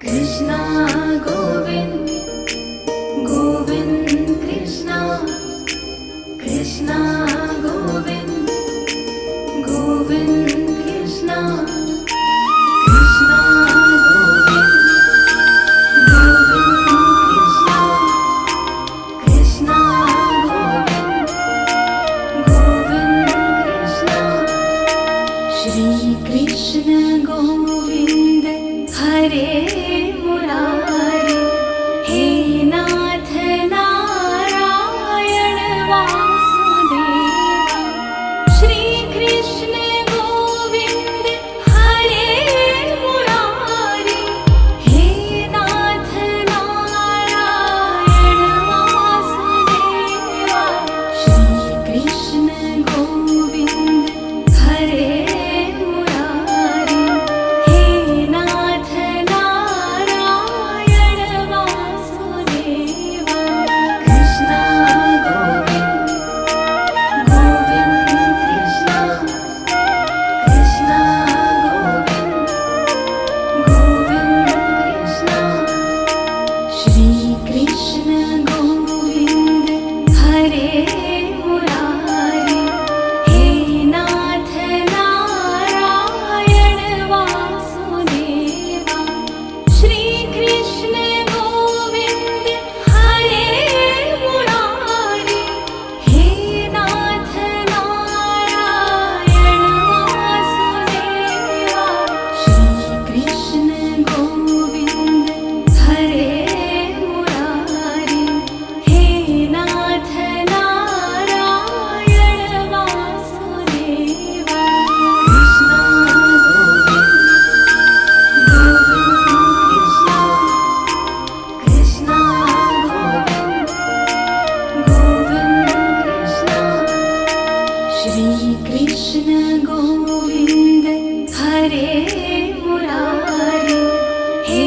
कृष्णा गोविंद गोविंद कृष्णा कृष्णा गोविंद गोविंद कृष्णा कृष्णा गोविंद गोविंद कृष्णा कृष्णा गोविंद गोविंद कृष्णा श्री कृष्ण गोविंद हरे मुरारी हे नाथ नारायण वासुदेवा श्री कृष्ण गोविंद हरे मुरारी हे नाथ नारायण वासुदेवा श्री कृष्ण गोविंद हरे मुरारी हे नाथ नारायण वासुदेवा कृष्णा गोविंद गोविंद कृष्णा कृष्णा गोविंद गोविंद कृष्णा श्री कृष्ण गोविंद हरे मुरारी हे नाथ नारायण वासुदेवा श्री कृष्ण गोविंद हरे मुरारी हे नाथ नारायण वासुदेवा श्री कृष्ण गोविंद हरे मुरारी हे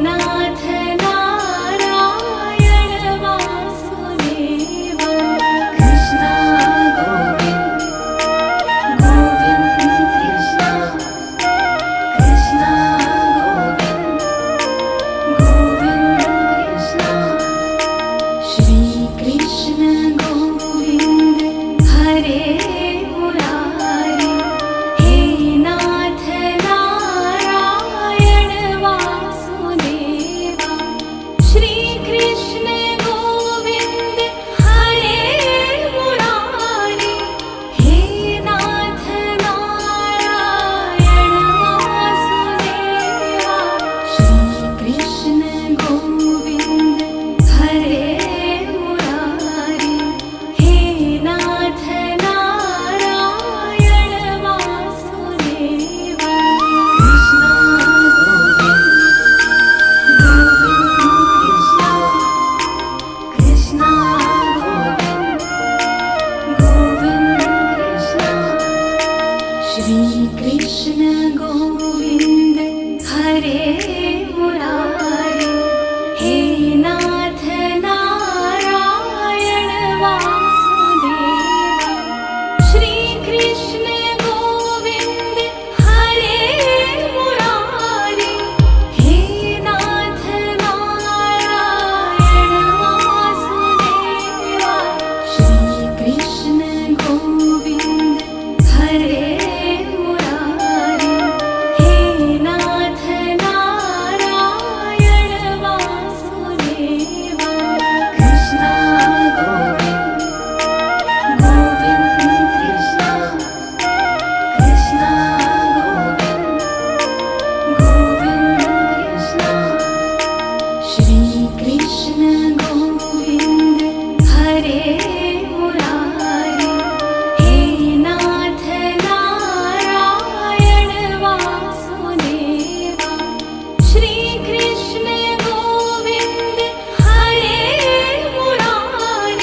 नाथ नारायण वासुदेवा कृष्णा गोविंद गोविंद कृष्णा श्री कृष्ण गोविंद हरे मुरारी हे नाथ नारायण वासुदेवा श्री कृष्ण गोविंद हरे मुरारी हे नाथ नारायण वासुदेवा श्री कृष्ण गोविंद हरे मुरारी हे नाथ नारायण वासुदेवा कृष्णा गोविंद गोविंद कृष्णा श्री कृष्ण गोविंद हरे मुरारी हे नाथ नारायण वासुदेवा श्री कृष्ण गोविंद हरे मुरारी हे नाथ नारायण वासुदेवा श्री कृष्ण गोविंद हरे मुरारी हे नाथ नारायण वासुदेवा कृष्णा गोविंद गोविंद कृष्णा कृष्णा गोविंद गोविंद कृष्णा श्री कृष्ण गोविंद हरे मुरारी हे नाथ नारायण वासुदेवा श्री कृष्ण गोविंद हरे मुरारी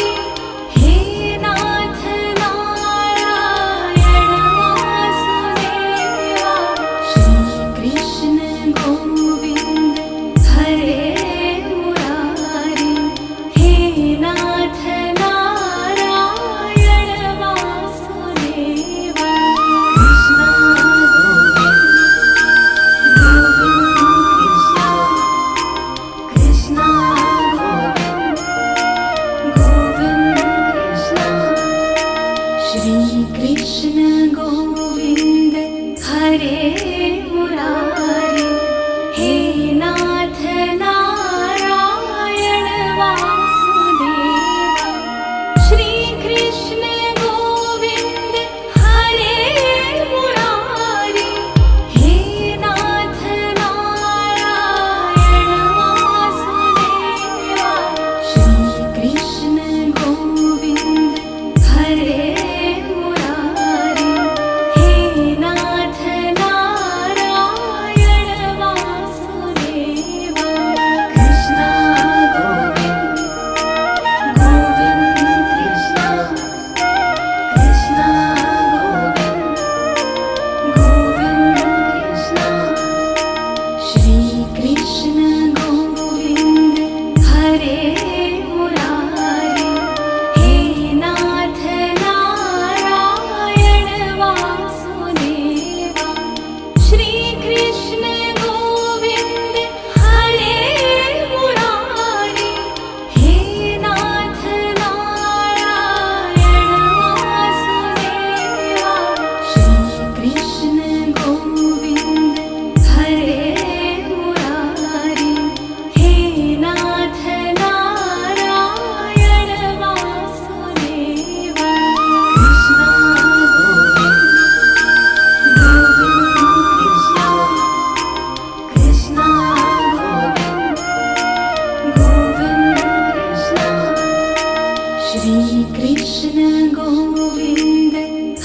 कृष्ण गोविंद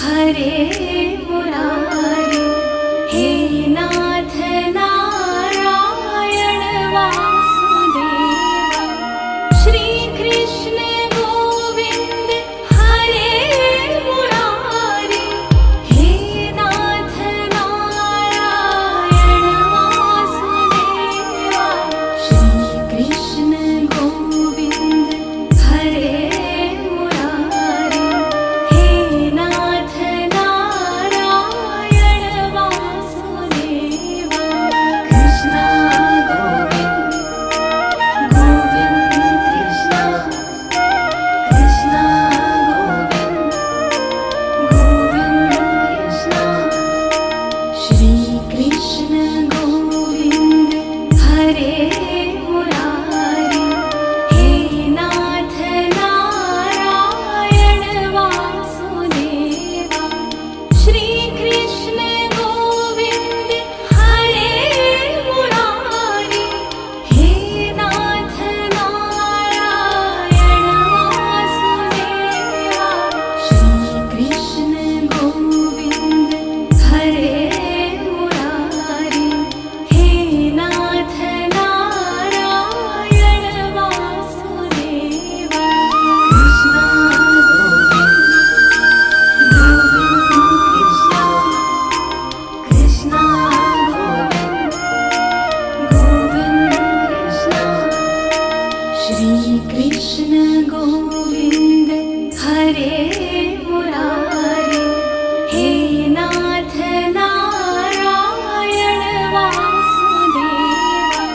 हरे मुरारी, हे नाथ नारायण वासुदेवा। श्री कृष्ण गोविंद हरे मुरारी, हे नाथ नारायण वासुदेवा। श्री कृष्ण गोविंद हरे मुरारी, हे नाथ नारायण वासुदेवा। कृष्ण गोविंद गोविंद कृष्ण, कृष्ण गोविंद गोविंद कृष्ण। श्री कृष्ण गोविंद हरे मुरारी, हे नाथ नारायण वासुदेवा। श्री कृष्ण गोविंद हरे मुरारी, हे नाथ नारायण वासुदेवा। श्री कृष्ण गोविंद हरे मुरारी, हे नाथ नारायण वासुदेवा। कृष्ण गोविंद हरे मुरारी, हे नाथ नारायण वासुदेवा।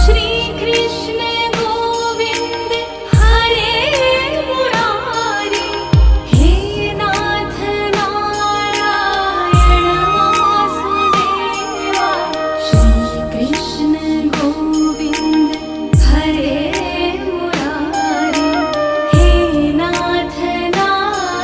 श्री कृष्ण गोविंद हरे मुरारी, हे नाथ नारायण वासुदेवा। श्री कृष्ण गोविंद हरे मुरारी, हे नाथ नारायण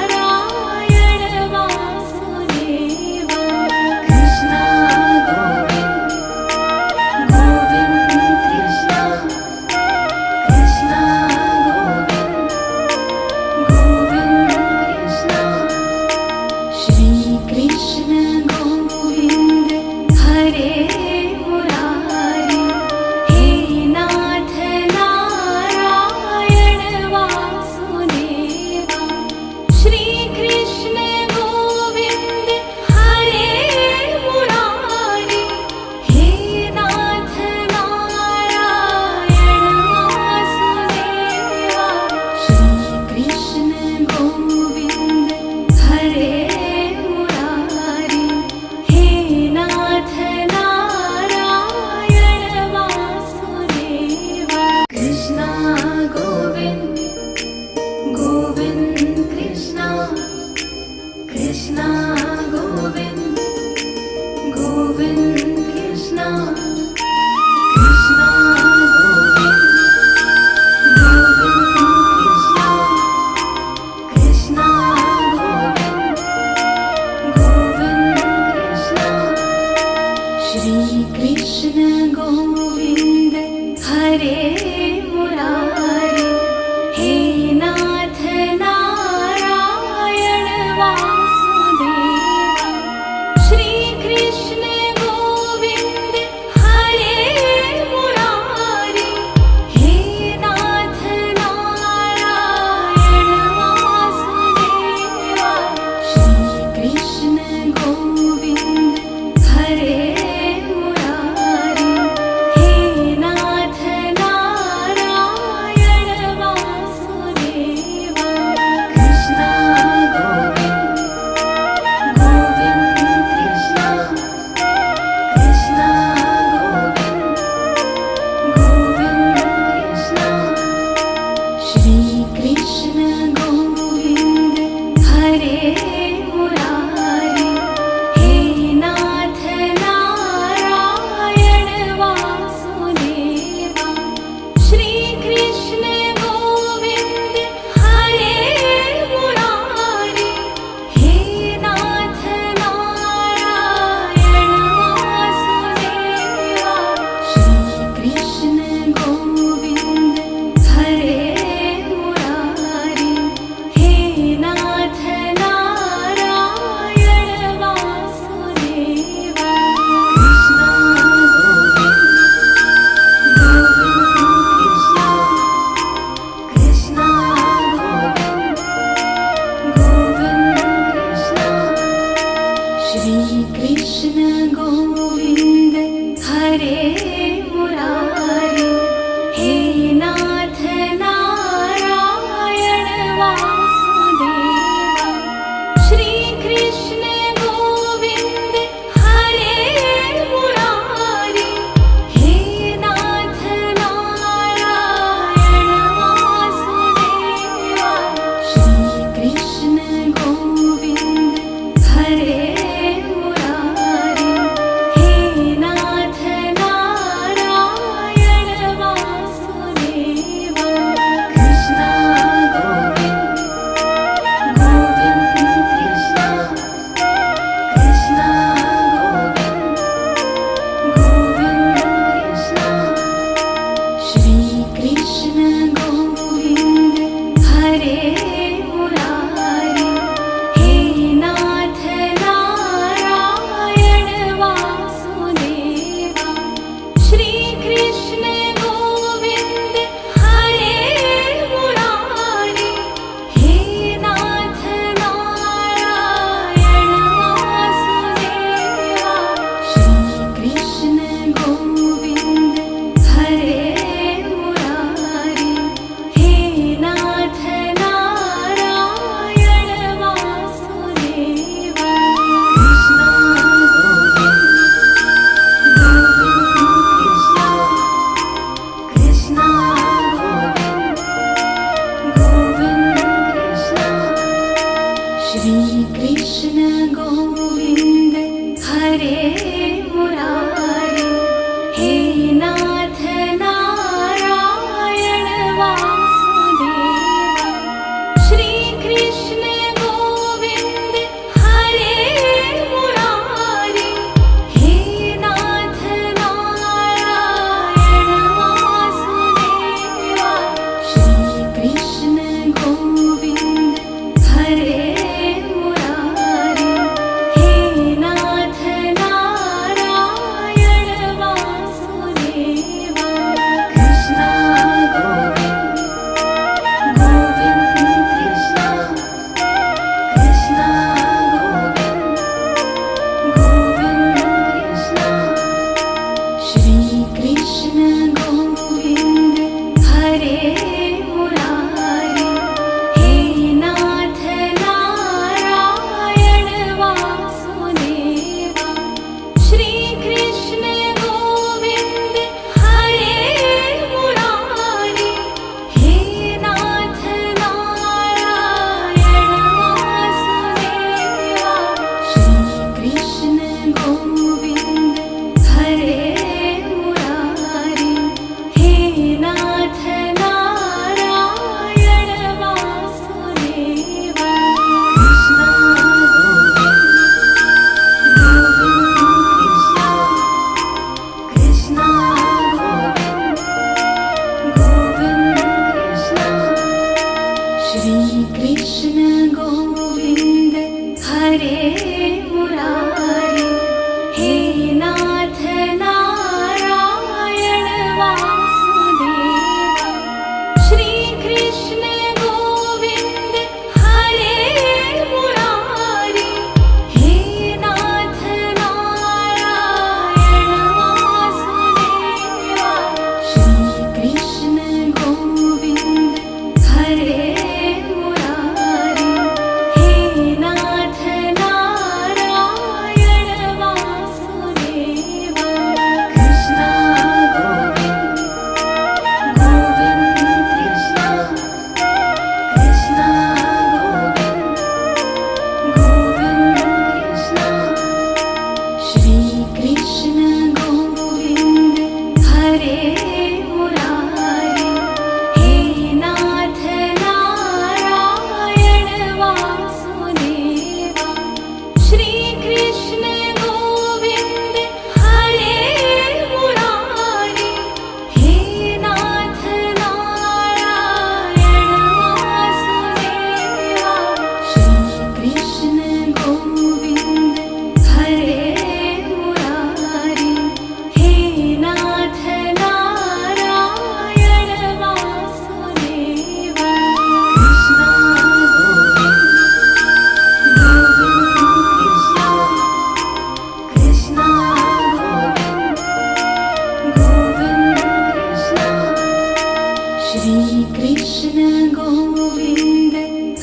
श्री कृष्ण गोविंद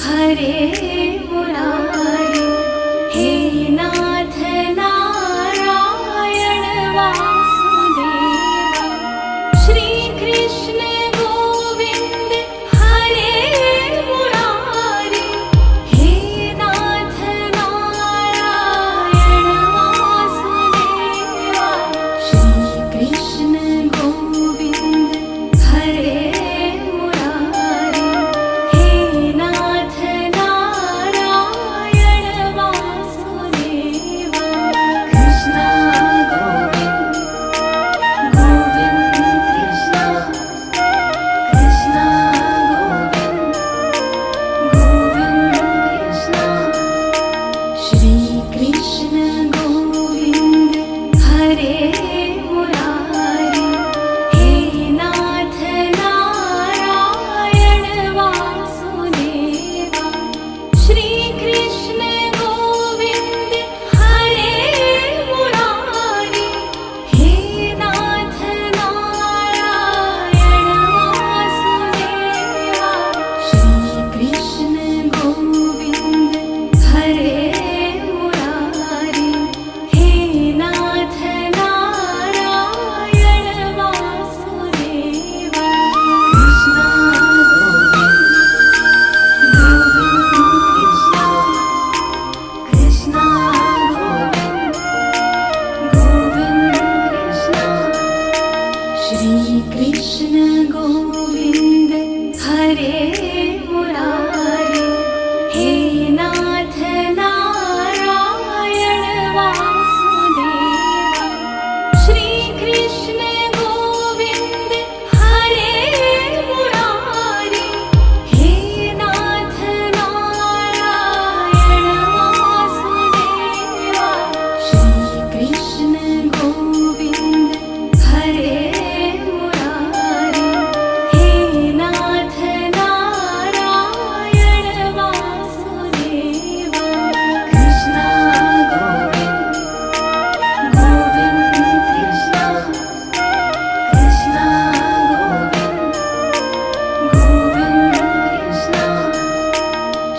हरे मुरारी, हे नाथ नारायण वासुदेवा। श्री कृष्ण गोविंद हरे मुरारी, हे नाथ नारायण वासुदेवा। श्री कृष्ण गोविंद हरे मुरारी, हे नाथ नारायण वासुदेवा। कृष्ण गोविंद गोविंद कृष्ण, कृष्ण गोविंद गोविंद कृष्ण। श्री कृष्ण गोविंद हरे मुरारी, हे नाथ नारायण वासुदेवा। श्री कृष्ण गोविंद हरे मुरारी, हे नाथ नारायण वासुदेवा। श्री कृष्ण गोविंद हरे मुरारी, हे नाथ नारायण वासुदेवा। कृष्ण गोविंद हरे मुरारी, हे नाथ नारायण वासुदेवा। श्री कृष्ण गोविंद हरे मुरारी, हे नाथ नारायण वासुदेवा। श्री कृष्ण गोविंद हरे मुरारी, हे नाथ नारायण वासुदेवा। कृष्ण गोविंद गोविंद कृष्ण, कृष्ण गोविंद गोविंद कृष्ण।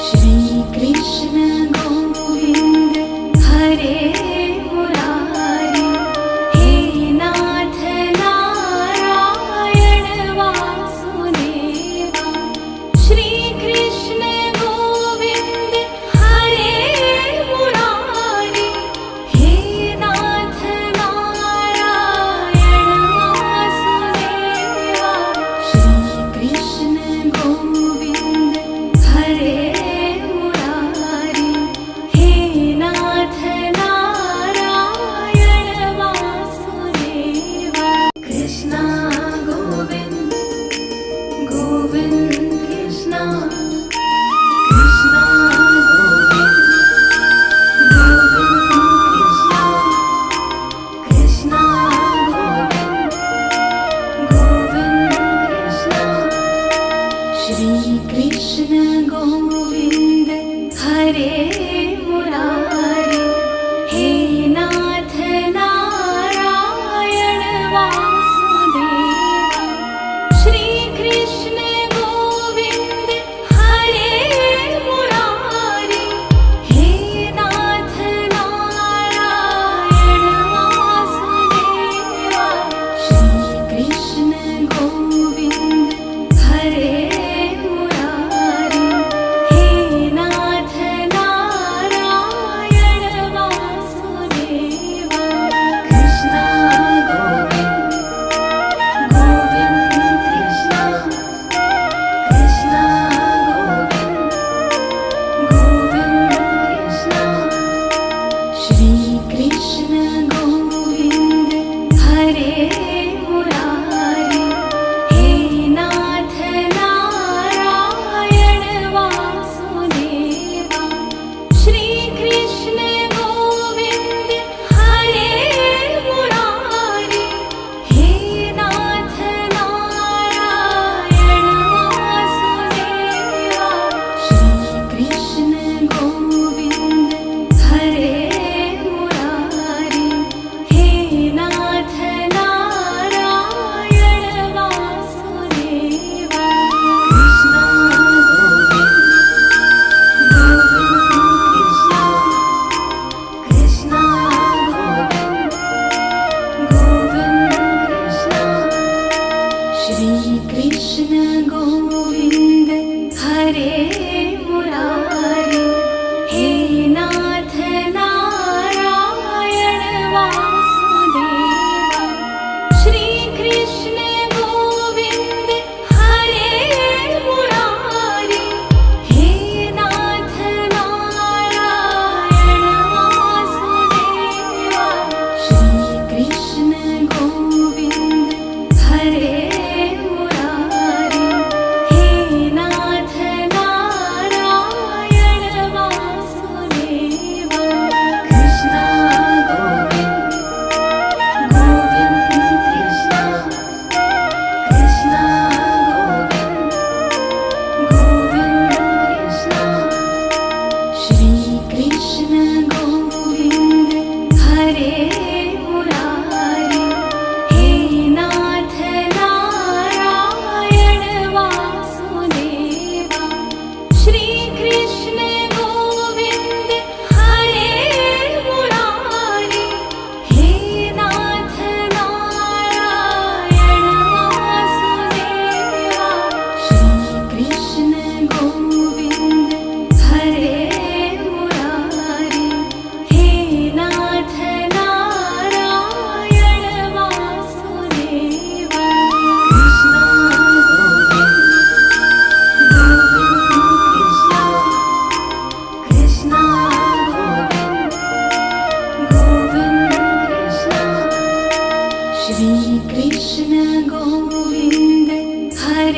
श्री कृष्ण गोविंद हरे मुरारी, हे नाथ नारायण वासुदेवा। श्री कृष्ण गोविंद हरे मुरारी, हे नाथ नारायण वासुदेवा। श्री कृष्ण गोविंद हरे मुरारी, हे नाथ नारायण वासुदेवा। कृष्ण गोविंद गोविंद कृष्ण, कृष्ण गोविंद गोविंद कृष्ण, कृष्ण गोविंद गोविंद कृष्ण। श्री कृष्ण गोविंद हरे मुरारी, हे नाथ नारायण वासुदेवा। श्री कृष्ण गोविंद हरे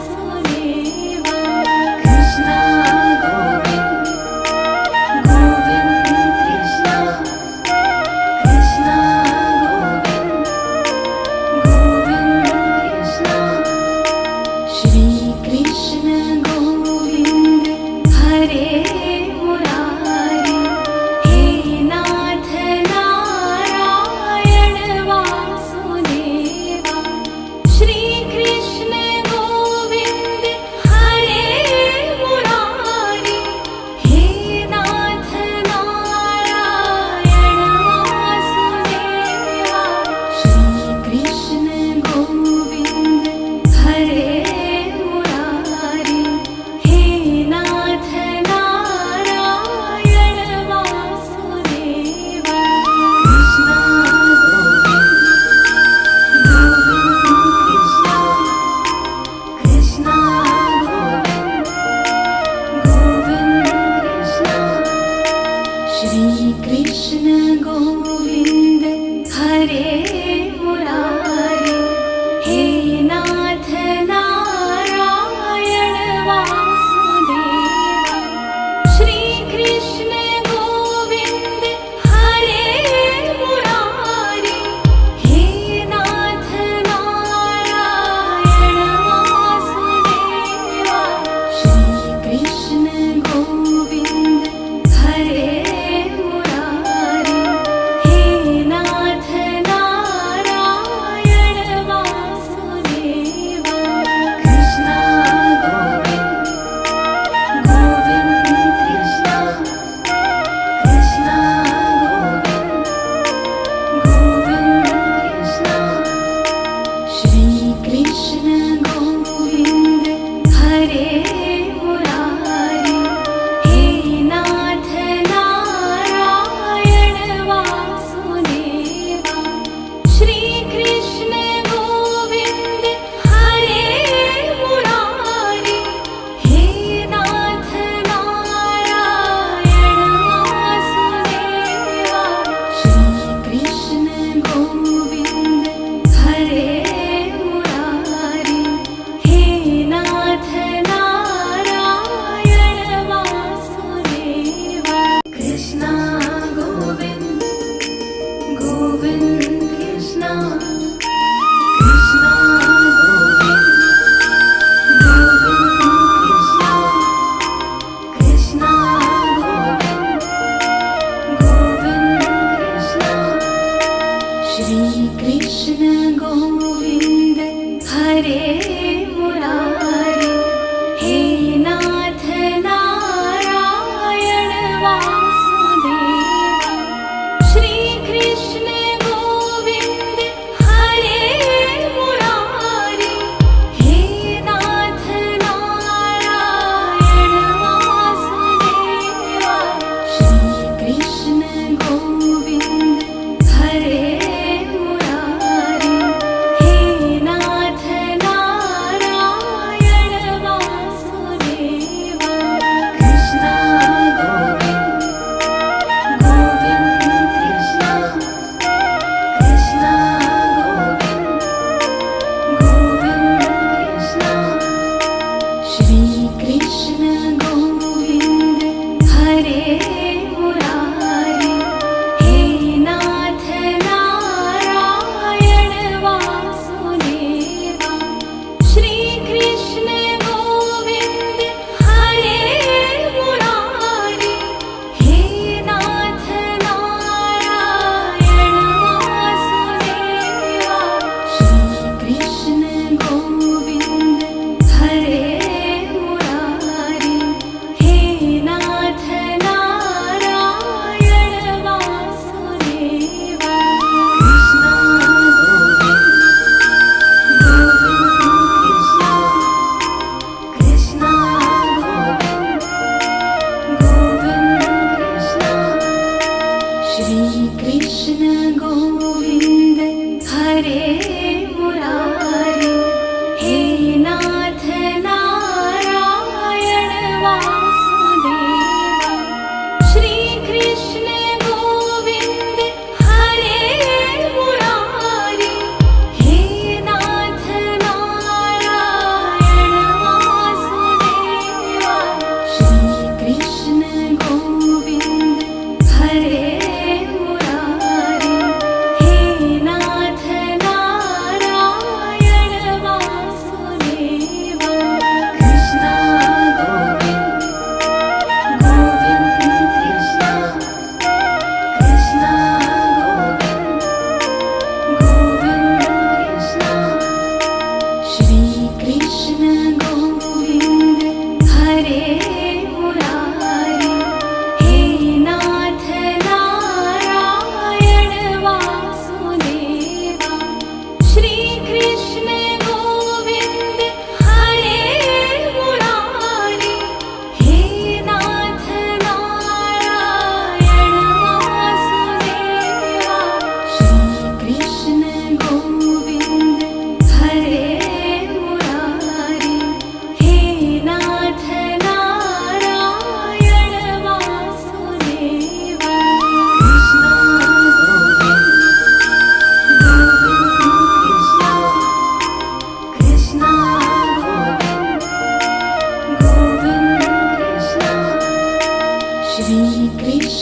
वासुदेवा कृष्णा गोविंद गोविंद कृष्णा कृष्णा गोविंद कृष्णा श्री कृष्ण गोविंद हरे मुरारी हे नाथ नारायण वासुदेवा श्री कृष्ण गोविंद हरे मुरारी हे नाथ नारायण वासुदेवा श्री कृष्ण गोविंद हरे मुरारी हे नाथ नारायण श्री कृष्ण गोविंद हरे मुरारी, हे नाथ नारायण वासुदेवा। श्री कृष्ण गोविंद हरे मुरारी, हे नाथ नारायण वासुदेवा। श्री कृष्ण गोविंद हरे मुरारी,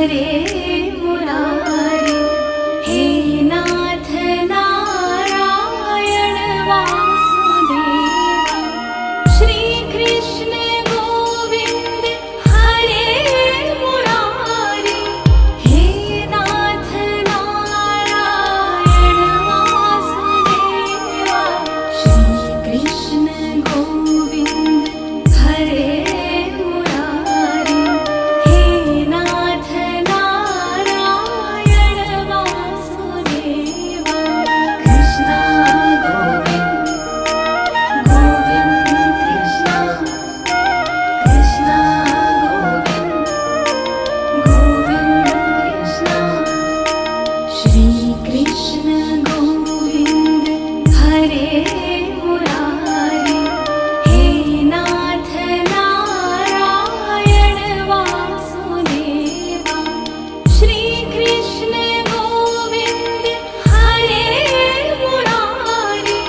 हरे मुरारे, हे नाथ नारायण वासुदेव, श्री कृष्ण गोविंद हरे मुरारे, हे नाथ नारायण वासुदेव, श्री कृष्ण गोविंद हरे मुरारे, हे नाथ नारायण वासुदेव, कृष्ण गोविंद गोविंद कृष्ण, कृष्ण गोविंद गोविंद कृष्ण, श्री कृष्ण गोविंद हरे मुरारे, हे नाथ नारायण वासुदेव, श्री कृष्ण गोविंद हरे मुरारे,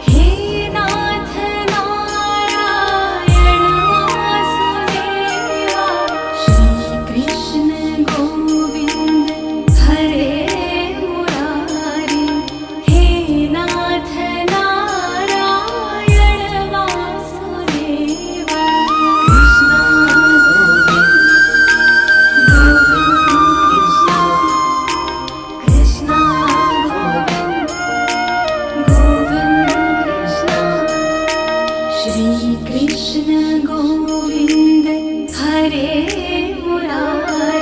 हे नाथ नारायण वासुदेव, श्री कृष्ण गोविंद हरे मुरारे, हे नाथ नारायण वासुदेव, कृष्ण गोविंद गोविंद कृष्ण, कृष्ण गोविंद कृष्ण, श्री कृष्ण गोविंद हरे मुरारे,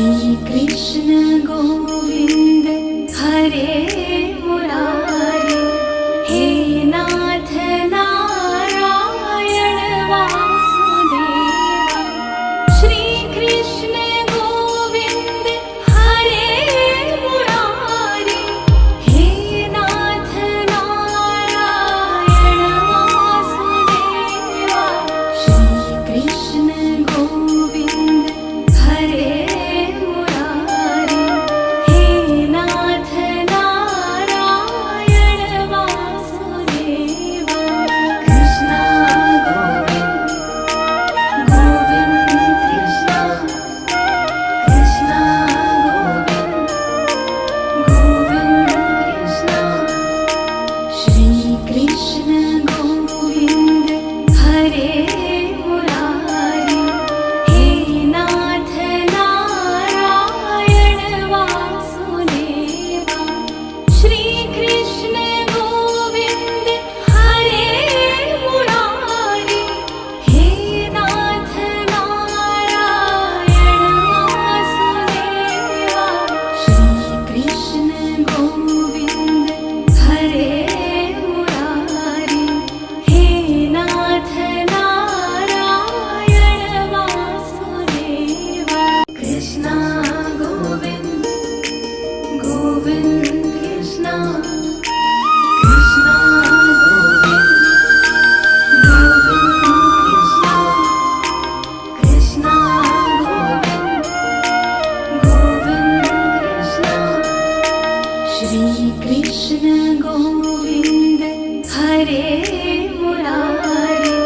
श्री कृष्ण गोविंद हरे मुरारे, हे नाथ नारायण वासुदेवा। श्री कृष्ण गोविंद हरे मुरारे, हे नाथ नारायण वासुदेवा। श्री कृष्ण गोविंद हरे मुरारे, हे नाथ नारायण वासुदेवा। कृष्ण गोविंद गोविंद कृष्ण, कृष्ण गोविंद कृष्ण। श्री कृष्ण गोविंद हरे मुरारे, हे नाथ नारायण वासुदेवा। श्री कृष्ण गोविंद हरे मुरारे, हे नाथ नारायण वासुदेवा। श्री कृष्ण गोविंद हरे मुरारे, हे नाथ नारायण वासुदेवा। कृष्ण गोविंद गोविंद कृष्ण, कृष्ण गोविंद गोविंद कृष्ण, कृष्ण गोविंद गोविंद कृष्ण। श्री कृष्ण गोविंद हरे मुरारे,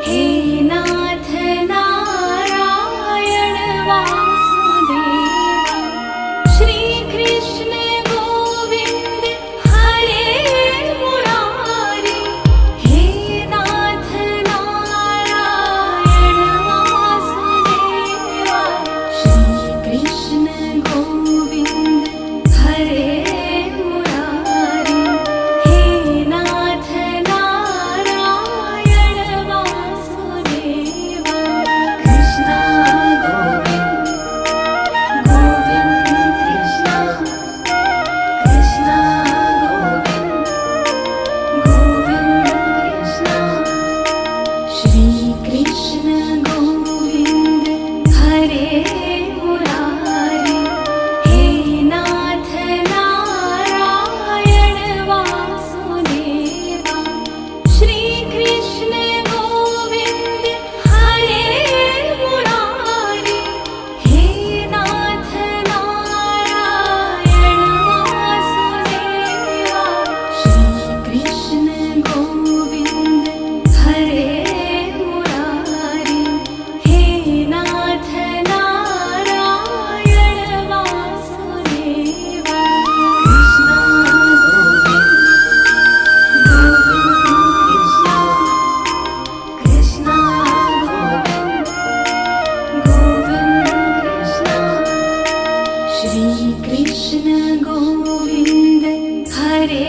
हे नाथ नारायण वासुदेवा। श्री कृष्ण गोविंद हरे मुरारे, हे नाथ नारायण वासुदेवा। श्री कृष्ण गोविंद हरे मुरारे, हे नाथ नारायण वासुदेवा। कृष्ण गोविंद गोविंद कृष्ण, कृष्ण गोविंद गोविंद कृष्ण। श्री कृष्ण गोविंद हरे मुरारे, हे नाथ नारायण वासुदेवा। श्री कृष्ण गोविंद हरे मुरारे, हे नाथ नारायण वासुदेवा। श्री कृष्ण गोविंद हरे मुरारे, हे नाथ नारायण वासुदेवा। कृष्ण गोविंद गोविंद कृष्ण, कृष्ण गोविंद गोविंद कृष्ण। श्री कृष्ण गोविंद हरे